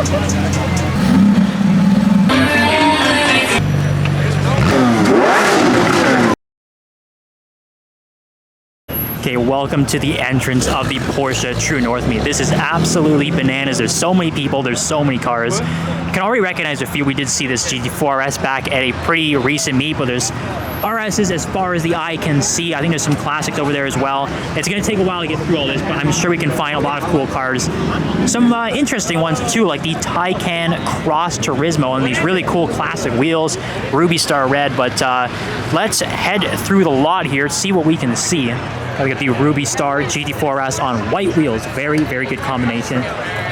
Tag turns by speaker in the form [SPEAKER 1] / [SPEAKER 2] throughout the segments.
[SPEAKER 1] Okay, welcome to the entrance of the Porsche True North meet. This is absolutely bananas. There's so many people, there's so many cars. You can already recognize a few. We did see this GT4 RS back at a pretty recent meet, but there's RSs as far as the eye can see. I think there's some classics over there as well. It's going to take a while to get through all this, but I'm sure we can find a lot of cool cars. Some interesting ones too, like the Taycan Cross Turismo and these really cool classic wheels, Ruby Star Red. But let's head through the lot here, see what we can see. We got the Ruby Star GT4 RS on white wheels. Very, very good combination.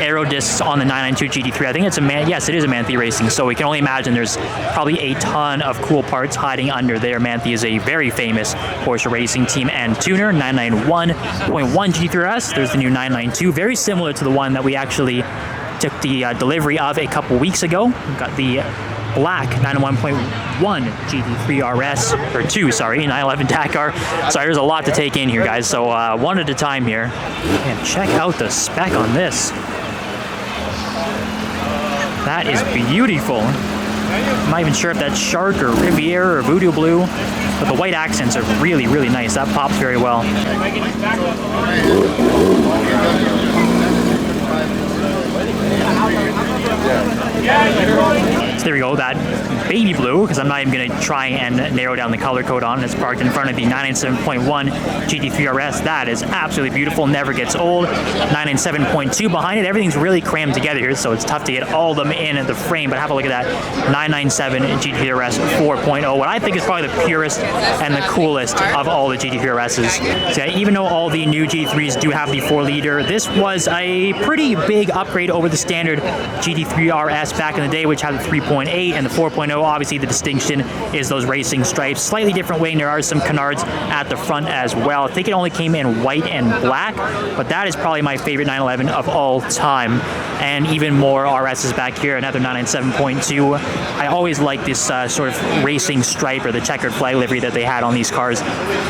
[SPEAKER 1] Aero discs on the 992 GT3. I think it's a yes, it is a Manthey Racing, so we can only imagine there's probably a ton of cool parts hiding under there. Manthey is a very famous Porsche racing team and tuner. 991.1 GT3 RS. There's the new 992, very similar to the one that we actually took the delivery of a couple weeks ago. We've got the black 901.1 GT3 RS, or 2, sorry, 911 Dakar. Sorry, there's a lot to take in here, guys, so one at a time here. And check out the spec on this. That is beautiful. I'm not even sure if that's Shark or Riviera or Voodoo Blue, but the white accents are really, really nice. That pops very well. So there we go, that baby blue, because I'm not even going to try and narrow down the color code on it. It's parked in front of the 997.1 GT3 RS. That is absolutely beautiful, never gets old. 997.2 behind it. Everything's really crammed together here, so it's tough to get all of them in the frame, but have a look at that 997 GT3 RS 4.0, what I think is probably the purest and the coolest of all the GT3 RSs. So even though all the new GT3s do have the 4-liter, this was a pretty big upgrade over the standard GT3 RS back in the day, which had the 3.8 and the 4.0. Obviously, the distinction is those racing stripes. Slightly different way, and there are some canards at the front as well. I think it only came in white and black, but that is probably my favorite 911 of all time. And even more RSs back here, another 997.2. I always like this sort of racing stripe or the checkered flag livery that they had on these cars.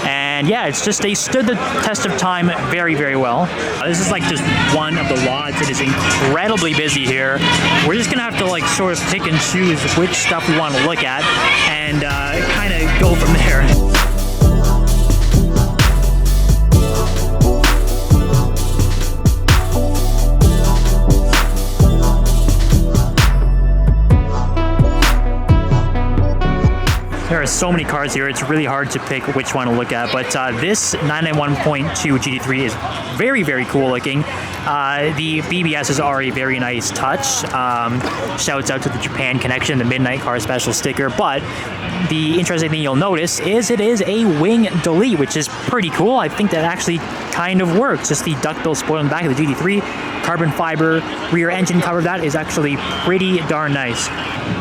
[SPEAKER 1] And yeah, it's just, they stood the test of time very, very well. This is like just one of the lots. It is incredibly busy here. We're just gonna have to like sort of pick and choose which stuff we want to look at and kind of go from there. There are so many cars here, it's really hard to pick which one to look at, but this 991.2 GT3 is very, very cool looking. The BBSs are a very nice touch. Shouts out to the Japan Connection, the Midnight Car Special sticker, but the interesting thing you'll notice is it is a wing delete, which is pretty cool. I think that actually kind of works. Just the duckbill spoiler in the back of the GT3, carbon fiber rear engine cover, that is actually pretty darn nice.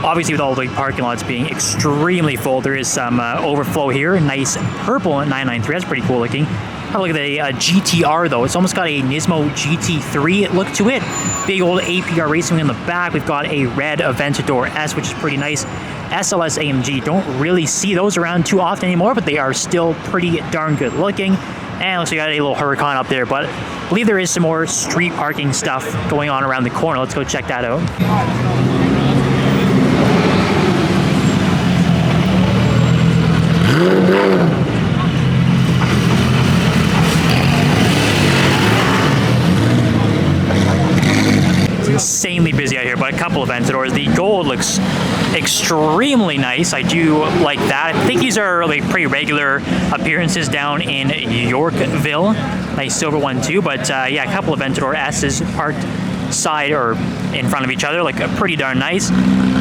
[SPEAKER 1] Obviously, with all the parking lots being extremely full, there is some overflow here. Nice purple 993, that's pretty cool looking. Have a look at the GTR though. It's almost got a Nismo GT3 look to it. Big old APR racing in the back. We've got a red Aventador S, which is pretty nice. SLS AMG, don't really see those around too often anymore, but they are still pretty darn good looking. And looks like we got a little Huracan up there, but I believe there is some more street parking stuff going on around the corner. Let's go check that out. It's insanely busy out here, but a couple of Aventadors. The gold looks extremely nice. I do like that. I think these are like pretty regular appearances down in Yorkville. Nice silver one too, but yeah, a couple of Aventador S's parked side or in front of each other, like pretty darn nice.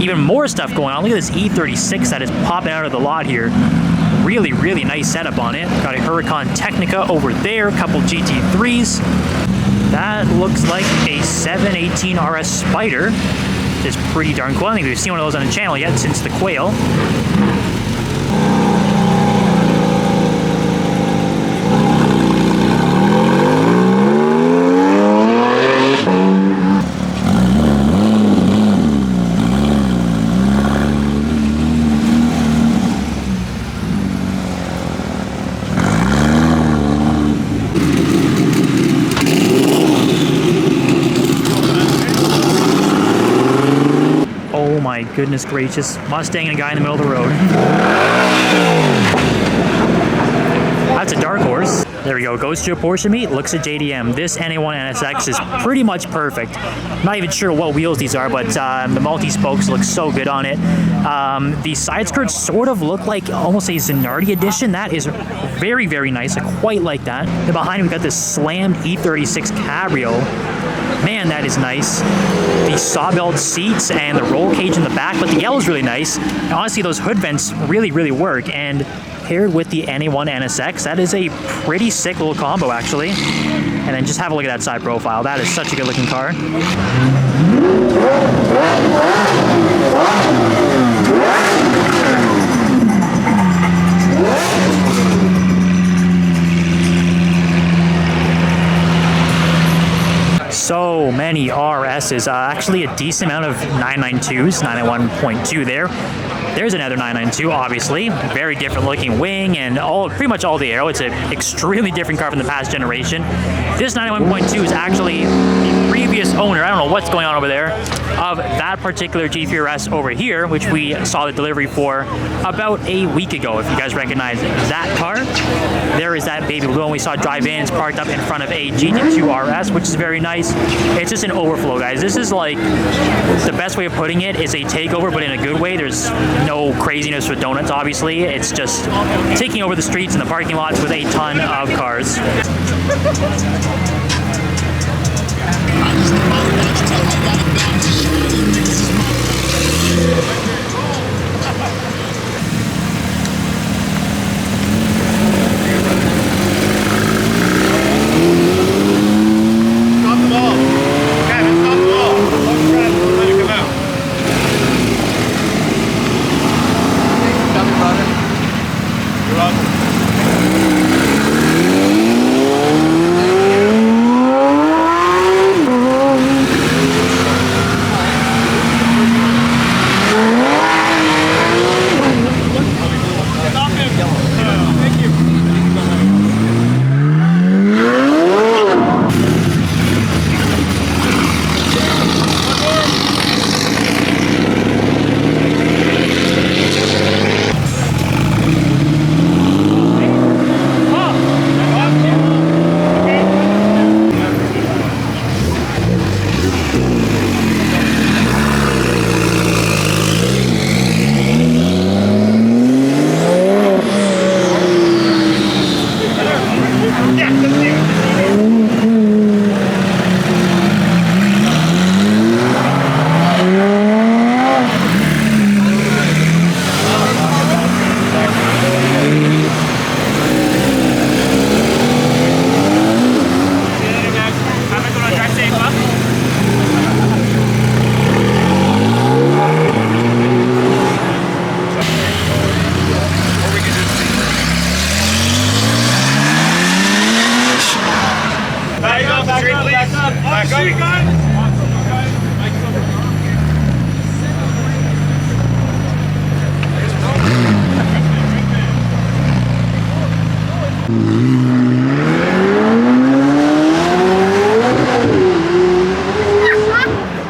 [SPEAKER 1] Even more stuff going on. Look at this E36 that is popping out of the lot here. Really, really nice setup on it. Got a Huracan Technica over there, a couple GT3s. That looks like a 718 RS Spider. It's pretty darn cool. I don't think we've seen one of those on the channel yet since the Quail. Goodness gracious. Mustang and a guy in the middle of the road. That's a dark horse. There we go. Goes to a Porsche meet. Looks at JDM. This NA1 NSX is pretty much perfect. Not even sure what wheels these are, but the multi-spokes look so good on it. The side skirts sort of look like almost a Zanardi edition. That is very, very nice. I quite like that. And behind we've got this slammed E36 Cabrio. Man, that is nice. The sawbelt seats and the roll cage in the back, but the yellow is really nice. And honestly, those hood vents really, really work. And paired with the NA1 NSX, that is a pretty sick little combo, actually. And then just have a look at that side profile. That is such a good looking car. So many RSs, actually a decent amount of 992s, 991.2 there. There's another 992, obviously. Very different looking wing and pretty much all the aero. It's an extremely different car from the past generation. This 991.2 is actually the previous owner, I don't know what's going on over there, of that particular G3 RS over here, which we saw the delivery for about a week ago. If you guys recognize that car, there is that baby blue one we saw drive in. It's parked up in front of a GT2 RS, which is very nice. It's just an overflow, guys. This is like, the best way of putting it is a takeover, but in a good way. There's no craziness with donuts, obviously. It's just taking over the streets and the parking lots with a ton of cars.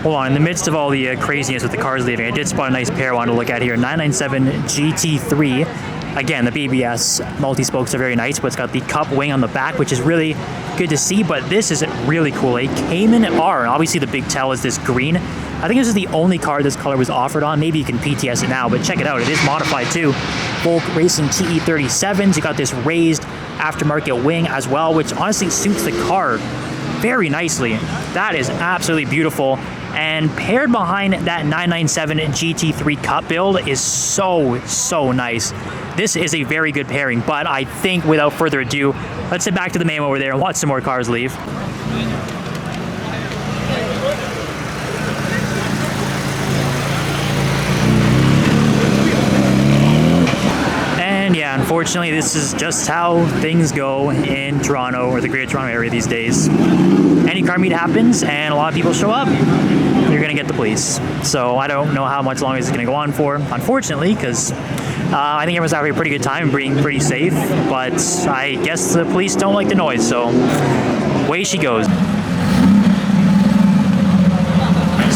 [SPEAKER 1] Hold on, in the midst of all the craziness with the cars leaving, I did spot a nice pair I wanted to look at here. 997 GT3. Again, the BBS multi-spokes are very nice, but it's got the cup wing on the back, which is really good to see, but this is really cool. A Cayman R, and obviously the big tell is this green. I think this is the only car this color was offered on. Maybe you can PTS it now, but check it out. It is modified too. Volk Racing TE37s. You got this raised aftermarket wing as well, which honestly suits the car very nicely. That is absolutely beautiful. And paired behind that 997 GT3 Cup build is so nice. This is a very good pairing, but I think without further ado, let's head back to the main over there and watch some more cars leave. And yeah, unfortunately, this is just how things go in Toronto or the Greater Toronto area these days. Any car meet happens and a lot of people show up, you're gonna get the police. So I don't know how much longer this is gonna go on for, unfortunately, because I think everyone's having a pretty good time and being pretty safe, but I guess the police don't like the noise, so away she goes.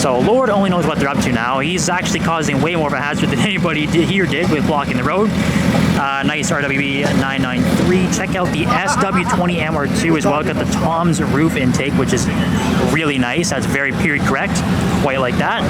[SPEAKER 1] So So Lord only knows what they're up to now. He's actually causing way more of a hazard than anybody here did with blocking the road. Nice RWB 993. Check out the SW20 MR2 as well. Got the Tom's roof intake, which is really nice. That's very period correct. Quite like that.